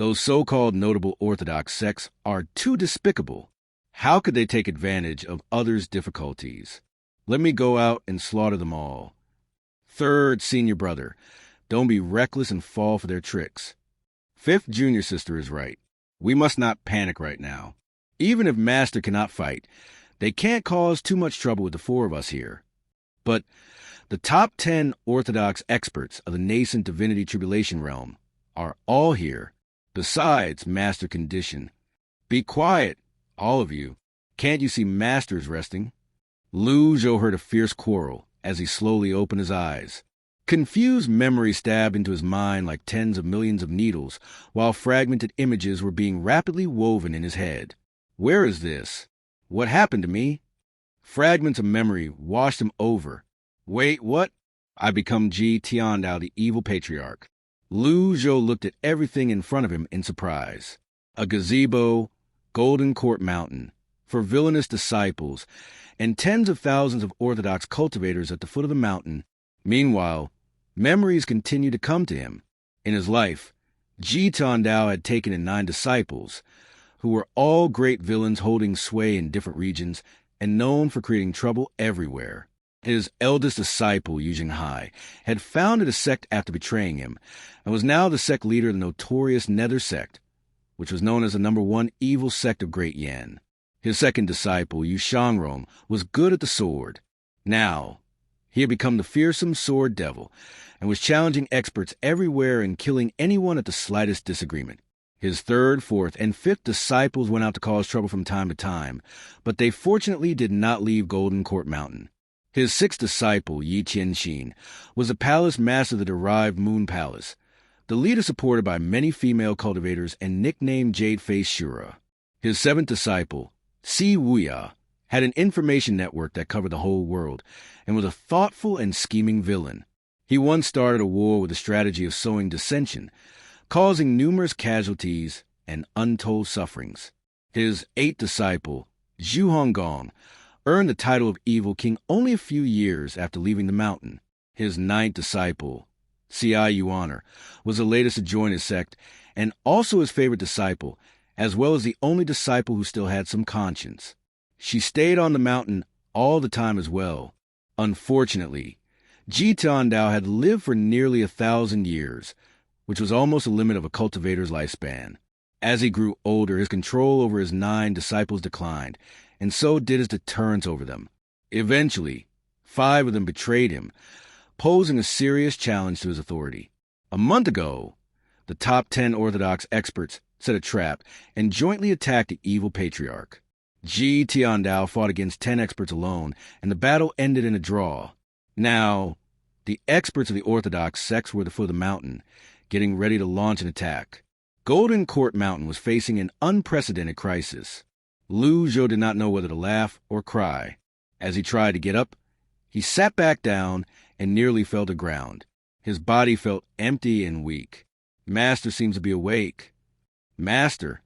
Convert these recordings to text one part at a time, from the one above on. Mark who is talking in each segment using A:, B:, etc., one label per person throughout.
A: Those so-called notable orthodox sects are too despicable. How could they take advantage of others' difficulties? Let me go out and slaughter them all. Third senior brother, don't be reckless and fall for their tricks. Fifth junior sister is right. We must not panic right now. Even if Master cannot fight, they can't cause too much trouble with the four of us here. But the top 10 orthodox experts of the nascent divinity tribulation realm are all here, besides Master Condition. Be quiet, all of you. Can't you see Master's resting? Zhou heard a fierce quarrel as he slowly opened his eyes. Confused memories stabbed into his mind like tens of millions of needles, while fragmented images were being rapidly woven in his head. Where is this? What happened to me? Fragments of memory washed him over. Wait, what? I become Ji Tiandao, the evil patriarch. Zhou looked at everything in front of him in surprise. A gazebo, Golden Court Mountain, for villainous disciples, and tens of thousands of orthodox cultivators at the foot of the mountain. Meanwhile, memories continued to come to him. In his life, Ji Tiandao had taken in 9 disciples, who were all great villains holding sway in different regions and known for creating trouble everywhere. His eldest disciple, Yujing Hai, had founded a sect after betraying him, and was now the sect leader of the notorious Nether sect, which was known as the #1 evil sect of Great Yan. His second disciple, Yu Shangrong, was good at the sword. Now, he had become the fearsome sword devil, and was challenging experts everywhere and killing anyone at the slightest disagreement. His third, fourth, and fifth disciples went out to cause trouble from time to time, but they fortunately did not leave Golden Court Mountain. His sixth disciple, Yi Qianxin, was a palace master of the derived Moon Palace, the leader supported by many female cultivators and nicknamed Jade-Face Shura. His seventh disciple, Si Wuya, had an information network that covered the whole world, and was a thoughtful and scheming villain. He once started a war with a strategy of sowing dissension, causing numerous casualties and untold sufferings. His eighth disciple, Zhu Honggong, earned the title of Evil King only a few years after leaving the mountain. His ninth disciple, C.I. Yuaner, was the latest to join his sect, and also his favorite disciple, as well as the only disciple who still had some conscience. She stayed on the mountain all the time as well. Unfortunately, Ji Tiandao had lived for nearly 1,000 years, which was almost the limit of a cultivator's lifespan. As he grew older, his control over his 9 disciples declined, and so did his deterrence over them. Eventually, 5 of them betrayed him, posing a serious challenge to his authority. A month ago, the top 10 Orthodox experts set a trap and jointly attacked the evil patriarch. Ji Tiandao fought against 10 experts alone, and the battle ended in a draw. Now, the experts of the Orthodox sects were at the foot of the mountain, getting ready to launch an attack. Golden Court Mountain was facing an unprecedented crisis. Zhou did not know whether to laugh or cry. As he tried to get up, he sat back down and nearly fell to ground. His body felt empty and weak. Master seems to be awake. Master,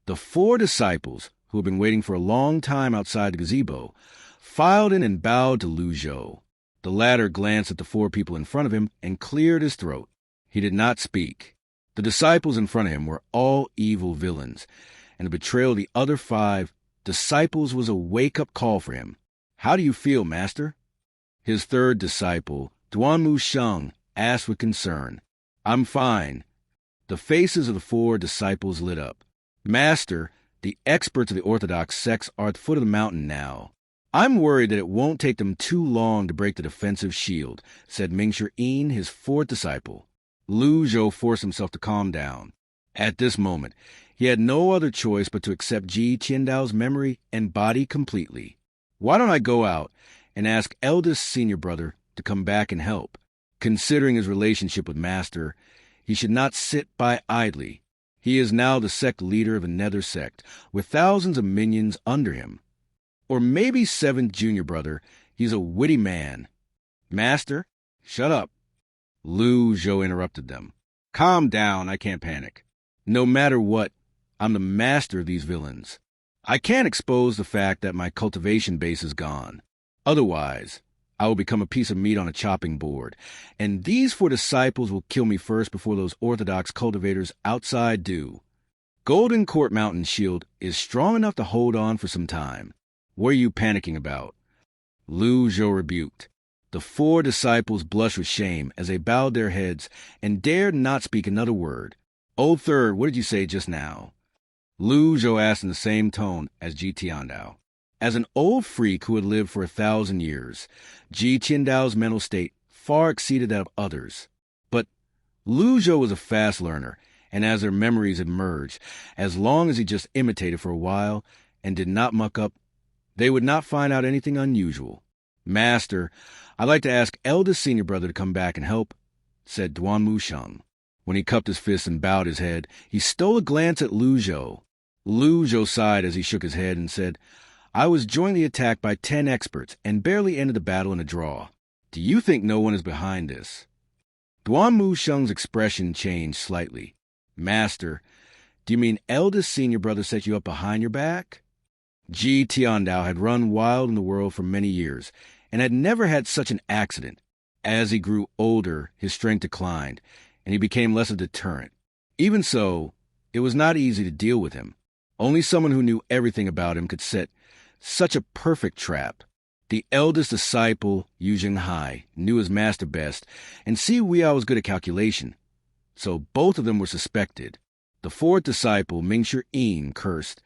A: the 4 disciples, who had been waiting for a long time outside the gazebo, filed in and bowed to Zhou. The latter glanced at the 4 people in front of him and cleared his throat. He did not speak. The disciples in front of him were all evil villains, and the betrayal of the other 5 disciples was a wake-up call for him. How do you feel, Master? His third disciple, Duanmu Sheng, asked with concern. I'm fine. The faces of the 4 disciples lit up. Master, the experts of the Orthodox sects are at the foot of the mountain now. I'm worried that it won't take them too long to break the defensive shield, said Mingshi-In, his 4th disciple. Zhou forced himself to calm down. At this moment, he had no other choice but to accept Ji Tiandao's memory and body completely. Why don't I go out and ask eldest senior brother to come back and help? Considering his relationship with Master, he should not sit by idly. He is now the sect leader of a Nether sect, with thousands of minions under him. Or maybe 7th junior brother, he's a witty man. Master, shut up. Zhou interrupted them. Calm down, I can't panic. No matter what, I'm the master of these villains. I can't expose the fact that my cultivation base is gone. Otherwise, I will become a piece of meat on a chopping board. And these 4 disciples will kill me first before those orthodox cultivators outside do. Golden Court Mountain shield is strong enough to hold on for some time. What are you panicking about? Zhou rebuked. The 4 disciples blushed with shame as they bowed their heads and dared not speak another word. "Old third, what did you say just now?" Zhou asked in the same tone as Ji Tiandao. As an old freak who had lived for 1,000 years, Ji Tiandao's mental state far exceeded that of others. But Zhou was a fast learner, and as their memories had merged, as long as he just imitated for a while and did not muck up, they would not find out anything unusual. "Master, I'd like to ask eldest senior brother to come back and help," said Duan Sheng. When he cupped his fists and bowed his head, he stole a glance at Zhou. Zhou sighed as he shook his head and said, "I was jointly attacked by 10 experts and barely ended the battle in a draw. Do you think no one is behind this?" Duan Sheng's expression changed slightly. "Master, do you mean eldest senior brother set you up behind your back?" Ji Tiandao had run wild in the world for many years and had never had such an accident. As he grew older, his strength declined, and he became less of a deterrent. Even so, it was not easy to deal with him. Only someone who knew everything about him could set such a perfect trap. The eldest disciple, Yu Zhenghai, knew his master best, and Si Weihao was good at calculation. So both of them were suspected. The 4th disciple, Mingshi Yin, cursed,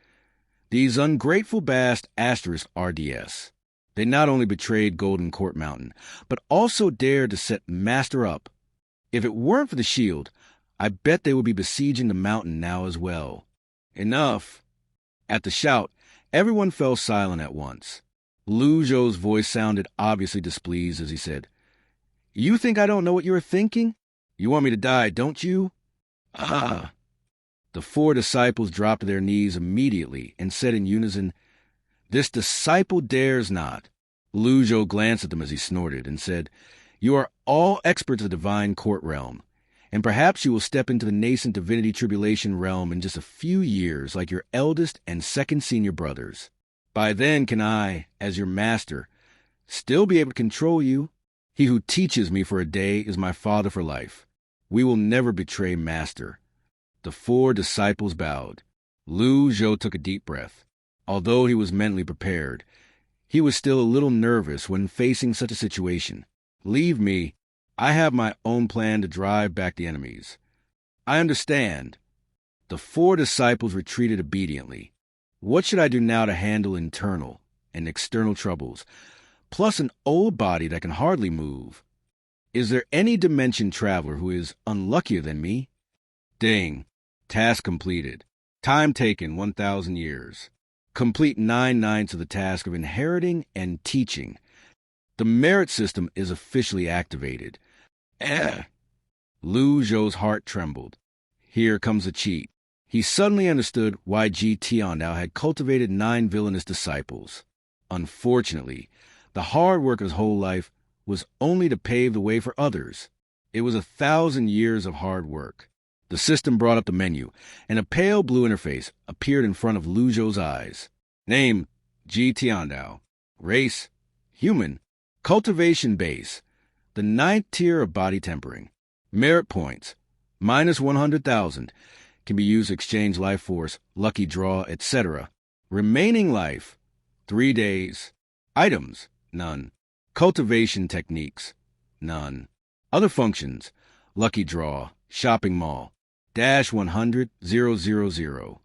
A: "These ungrateful bast asterisk RDS. They not only betrayed Golden Court Mountain, but also dared to set Master up. If it weren't for the shield, I bet they would be besieging the mountain now as well." "Enough." At the shout, everyone fell silent at once. Zhou's voice sounded obviously displeased as he said, "You think I don't know what you're thinking? You want me to die, don't you?" "Ah." The 4 disciples dropped to their knees immediately and said in unison, "This disciple dares not." Zhou glanced at them as he snorted and said, "You are all experts of the divine court realm, and perhaps you will step into the nascent divinity tribulation realm in just a few years like your eldest and 2nd senior brothers. By then can I, as your master, still be able to control you. He who teaches me for a day is my father for life. We will never betray master." The 4 disciples bowed. Zhou took a deep breath. Although he was mentally prepared, he was still a little nervous when facing such a situation. "Leave me. I have my own plan to drive back the enemies." "I understand." The 4 disciples retreated obediently. What should I do now to handle internal and external troubles, plus an old body that can hardly move? Is there any dimension traveler who is unluckier than me? Ding. Task completed. Time taken 1,000 years. Complete 9/9 of the task of inheriting and teaching. The merit system is officially activated. Zhou's heart trembled. Here comes a cheat. He suddenly understood why Ji Tiandao had cultivated 9 villainous disciples. Unfortunately, the hard work of his whole life was only to pave the way for others. It was 1,000 years of hard work. The system brought up the menu, and a pale blue interface appeared in front of Zhou's eyes. Name, Ji Tiandao. Race, human. Cultivation base, the 9th tier of body tempering. Merit points, minus 100,000. Can be used to exchange life force, lucky draw, etc. Remaining life, 3 days. Items, none. Cultivation techniques, none. Other functions, lucky draw, shopping mall, -100, 000.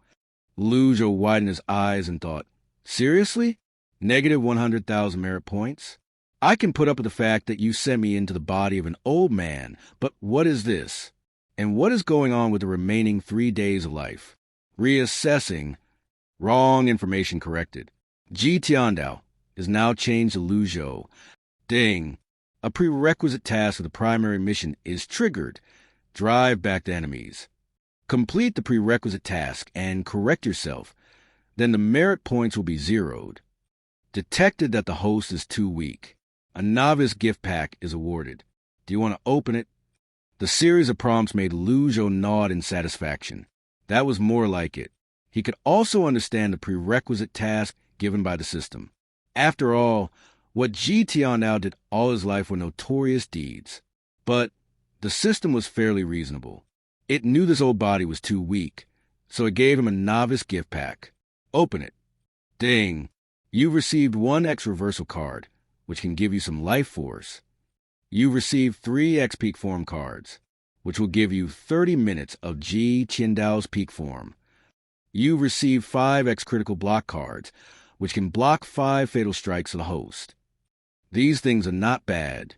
A: Zhou widened his eyes and thought, seriously? Negative 100,000 merit points? I can put up with the fact that you sent me into the body of an old man, but what is this? And what is going on with the remaining 3 days of life? Reassessing. Wrong information corrected. Ji Tiandao is now changed to Zhou. Ding. A prerequisite task of the primary mission is triggered. Drive back the enemies. Complete the prerequisite task and correct yourself. Then the merit points will be zeroed. Detected that the host is too weak. A novice gift pack is awarded. Do you want to open it? The series of prompts made Zhou nod in satisfaction. That was more like it. He could also understand the prerequisite task given by the system. After all, What Ji Tianao did all his life were notorious deeds. But the system was fairly reasonable. It knew this old body was too weak, so it gave him a novice gift pack. Open it. Ding. You've received 1x reversal card, which can give you some life force. You've received 3x peak form cards, which will give you 30 minutes of Ji Qiandao's peak form. You've received 5x critical block cards, which can block 5 fatal strikes of the host. These things are not bad.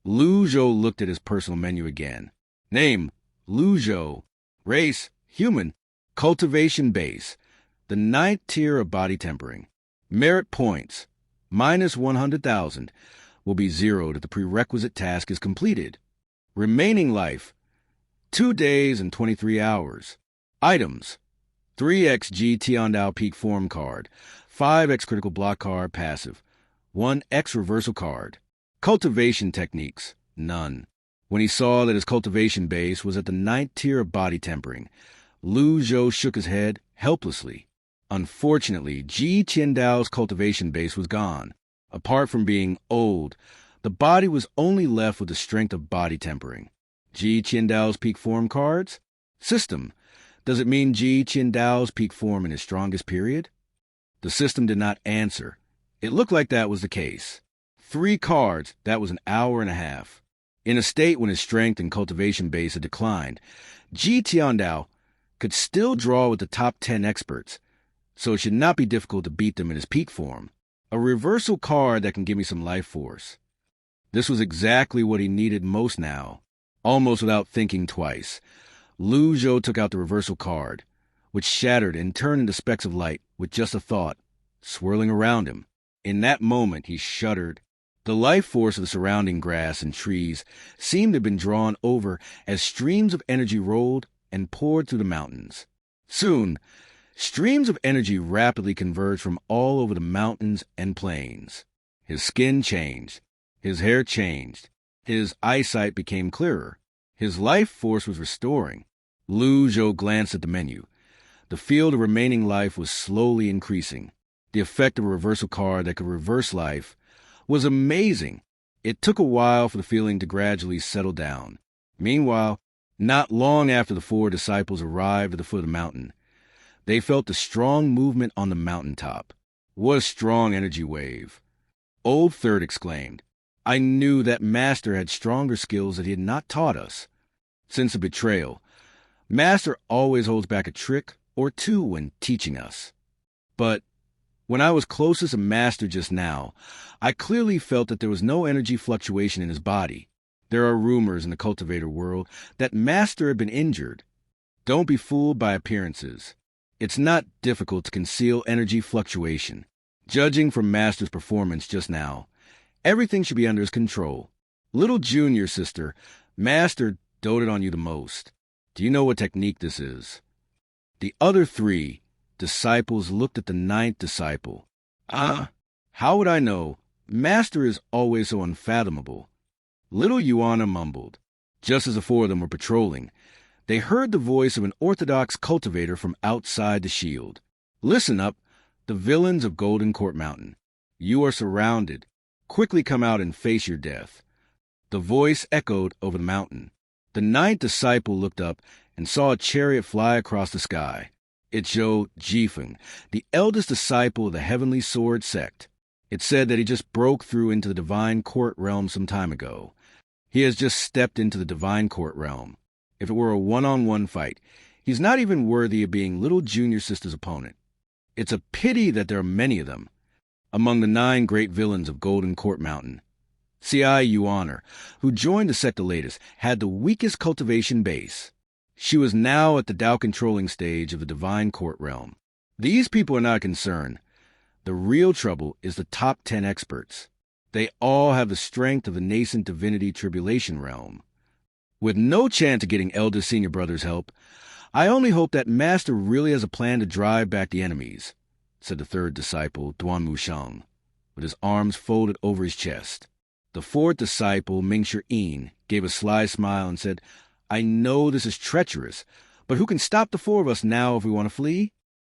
A: Lu Zhou looked at his personal menu again. Name, Lu Zhou. Race, human. Cultivation base, the 9th tier of body tempering. Merit points, minus 100,000, will be zeroed if the prerequisite task is completed. Remaining life, 2 days and 23 hours. Items, 3x Ji Tiandao peak form card, 5x critical block card passive, 1x reversal card. Cultivation techniques, none. When he saw that his cultivation base was at the 9th tier of body tempering, Lu Zhou shook his head helplessly. Unfortunately, Ji Qiandao's cultivation base was gone. Apart from being old, the body was only left with the strength of body tempering. Ji Qiandao's peak form cards? System. Does it mean Ji Qiandao's peak form in his strongest period? The system did not answer. It looked like that was the case. 3 cards, that was an hour and a half. In a state when his strength and cultivation base had declined, Ji Tiandao could still draw with the top 10 experts, so it should not be difficult to beat them in his peak form. A reversal card that can give me some life force. This was exactly what he needed most now. Almost without thinking twice, Lu Zhou took out the reversal card, which shattered and turned into specks of light with just a thought, swirling around him. In that moment, he shuddered. The life force of the surrounding grass and trees seemed to have been drawn over as streams of energy rolled and poured through the mountains. Soon, streams of energy rapidly converged from all over the mountains and plains. His skin changed. His hair changed. His eyesight became clearer. His life force was restoring. Lu Zhou glanced at the menu. The field of remaining life was slowly increasing. The effect of a reversal card that could reverse life was amazing. It took a while for the feeling to gradually settle down. Meanwhile, not long after the 4 disciples arrived at the foot of the mountain, they felt the strong movement on the mountaintop. What a strong energy wave. Old Third exclaimed, I knew that Master had stronger skills that he had not taught us. Since the betrayal, Master always holds back a trick or two when teaching us. But when I was closest to Master just now, I clearly felt that there was no energy fluctuation in his body. There are rumors in the cultivator world that Master had been injured. Don't be fooled by appearances. It's not difficult to conceal energy fluctuation. Judging from Master's performance just now, everything should be under his control. Little junior sister, Master doted on you the most. Do you know what technique this is? The other 3 disciples looked at the 9th disciple. How would I know? Master is always so unfathomable. Little Yuana mumbled. Just as the 4 of them were patrolling, they heard the voice of an orthodox cultivator from outside the shield. Listen up, the villains of Golden Court Mountain. You are surrounded. Quickly come out and face your death. The voice echoed over the mountain. The 9th disciple looked up and saw a chariot fly across the sky. It showed Jifeng, the eldest disciple of the Heavenly Sword sect. It said that he just broke through into the Divine Court realm some time ago. He has just stepped into the Divine Court realm. If it were a one-on-one fight, he's not even worthy of being little junior sister's opponent. It's a pity that there are many of them. Among the 9 great villains of Golden Court Mountain, C.I. Yuaner, who joined the sect the latest, had the weakest cultivation base. She was now at the Tao-controlling stage of the Divine Court realm. These people are not concerned. The real trouble is the top 10 experts. They all have the strength of the nascent divinity tribulation realm. With no chance of getting elder senior brother's help, I only hope that Master really has a plan to drive back the enemies, said the 3rd disciple, Duan Musheng, with his arms folded over his chest. The 4th disciple, Mingshi Yin, gave a sly smile and said, I know this is treacherous, but who can stop the 4 of us now if we want to flee?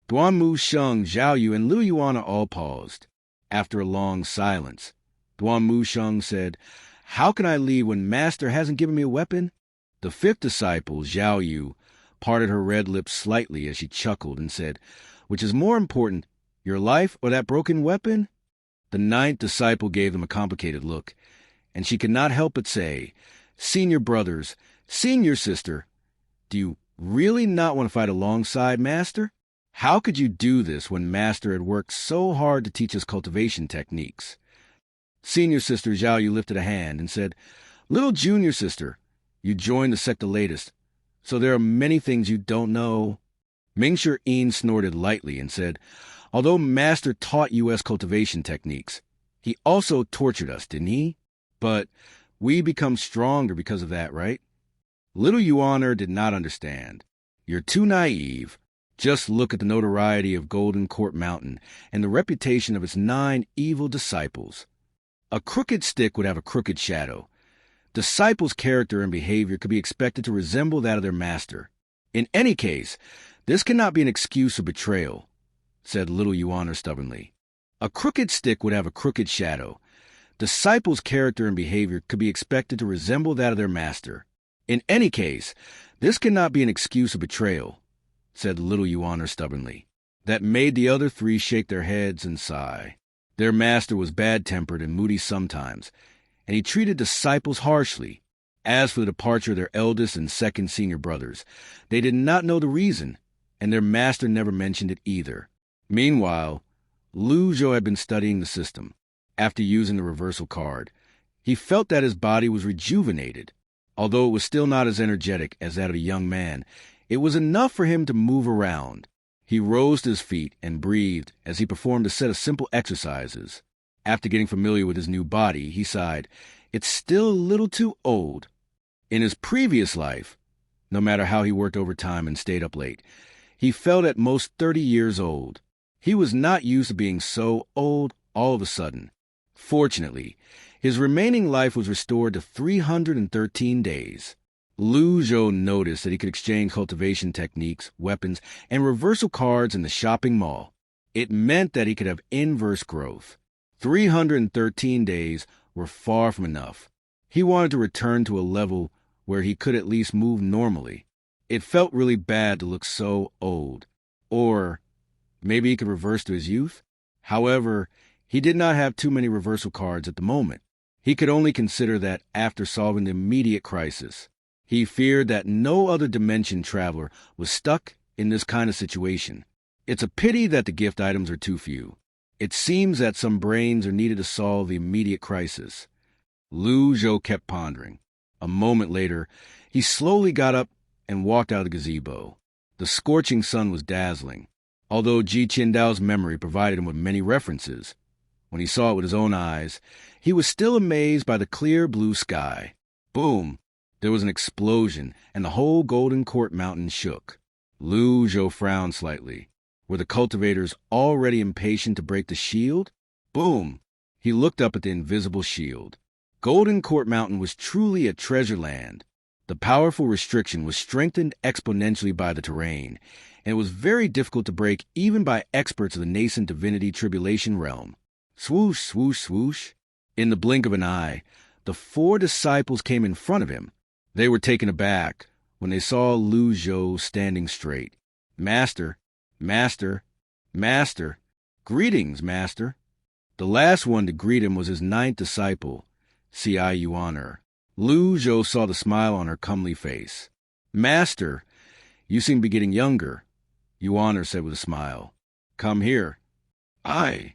A: Duan Musheng, Zhao Yu, and Liu Yuan all paused. After a long silence, Duan Musheng said, "How can I lead when Master hasn't given me a weapon?" The fifth disciple, Zhao Yu, parted her red lips slightly as she chuckled and said, "Which is more important, your life or that broken weapon?" The ninth disciple gave them a complicated look, and she could not help but say, "Senior brothers, senior sister, do you really not want to fight alongside Master? How could you do this when Master had worked so hard to teach us cultivation techniques?" Senior sister Zhao Yu lifted a hand and said, "Little junior sister, you joined the sect the latest, so there are many things you don't know." Mingshi Yin snorted lightly and said, "Although Master taught U.S. cultivation techniques, he also tortured us, didn't he? But we become stronger because of that, right?" Little Yuan did not understand. "You're too naive. Just look at the notoriety of Golden Court Mountain and the reputation of its 9 evil disciples. A crooked stick would have a crooked shadow. Disciples' character and behavior could be expected to resemble that of their master. In any case, this cannot be an excuse for betrayal," said Little Yuan stubbornly. "A crooked stick would have a crooked shadow. Disciples' character and behavior could be expected to resemble that of their master. In any case, this cannot be an excuse for betrayal," said Little Yuan stubbornly. That made the other 3 shake their heads and sigh. Their master was bad-tempered and moody sometimes, and he treated disciples harshly. As for the departure of their eldest and second senior brothers, they did not know the reason, and their master never mentioned it either. Meanwhile, Zhou had been studying the system. After using the reversal card, he felt that his body was rejuvenated. Although it was still not as energetic as that of a young man, it was enough for him to move around. He rose to his feet and breathed as he performed a set of simple exercises. After getting familiar with his new body, he sighed, "It's still a little too old." In his previous life, no matter how he worked overtime and stayed up late, he felt at most 30 years old. He was not used to being so old all of a sudden. Fortunately, his remaining life was restored to 313 days. Zhou noticed that he could exchange cultivation techniques, weapons, and reversal cards in the shopping mall. It meant that he could have inverse growth. 313 days were far from enough. He wanted to return to a level where he could at least move normally. It felt really bad to look so old. Or maybe he could reverse to his youth? However, he did not have too many reversal cards at the moment. He could only consider that after solving the immediate crisis. He feared that no other dimension traveler was stuck in this kind of situation. It's a pity that the gift items are too few. It seems that some brains are needed to solve the immediate crisis. Zhou kept pondering. A moment later, he slowly got up and walked out of the gazebo. The scorching sun was dazzling. Although Ji Qindao's memory provided him with many references, when he saw it with his own eyes, he was still amazed by the clear blue sky. Boom! There was an explosion, and the whole Golden Court Mountain shook. Zhou frowned slightly. Were the cultivators already impatient to break the shield? Boom! He looked up at the invisible shield. Golden Court Mountain was truly a treasure land. The powerful restriction was strengthened exponentially by the terrain, and it was very difficult to break even by experts of the nascent divinity tribulation realm. Swoosh, swoosh, swoosh. In the blink of an eye, the 4 disciples came in front of him. They were taken aback when they saw Zhou standing straight. "Master, Master, Master, greetings, Master." The last one to greet him was his 9th disciple, Ci Yuan. Zhou saw the smile on her comely face. "Master, you seem to be getting younger," Yuan said with a smile. "Come here." "Aye."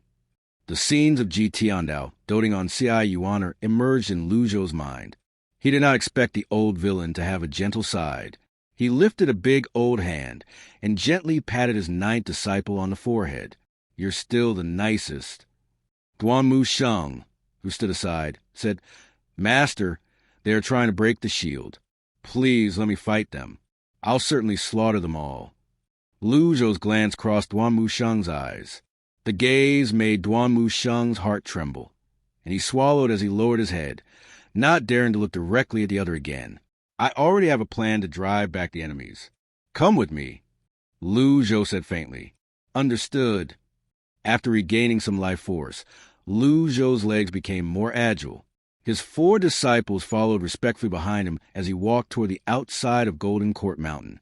A: The scenes of Ji Tiandao doting on Ci Yuan emerged in Zhou's mind. He did not expect the old villain to have a gentle side. He lifted a big old hand and gently patted his 9th disciple on the forehead. "You're still the nicest." Duan Musheng, who stood aside, said, "Master, they are trying to break the shield. Please let me fight them. I'll certainly slaughter them all." Zhou's glance crossed Duan Musheng's eyes. The gaze made Duan Musheng's heart tremble, and he swallowed as he lowered his head, not daring to look directly at the other again. "I already have a plan to drive back the enemies. Come with me," Zhou said faintly. "Understood." After regaining some life force, Lu Zhou's legs became more agile. His 4 disciples followed respectfully behind him as he walked toward the outside of Golden Court Mountain.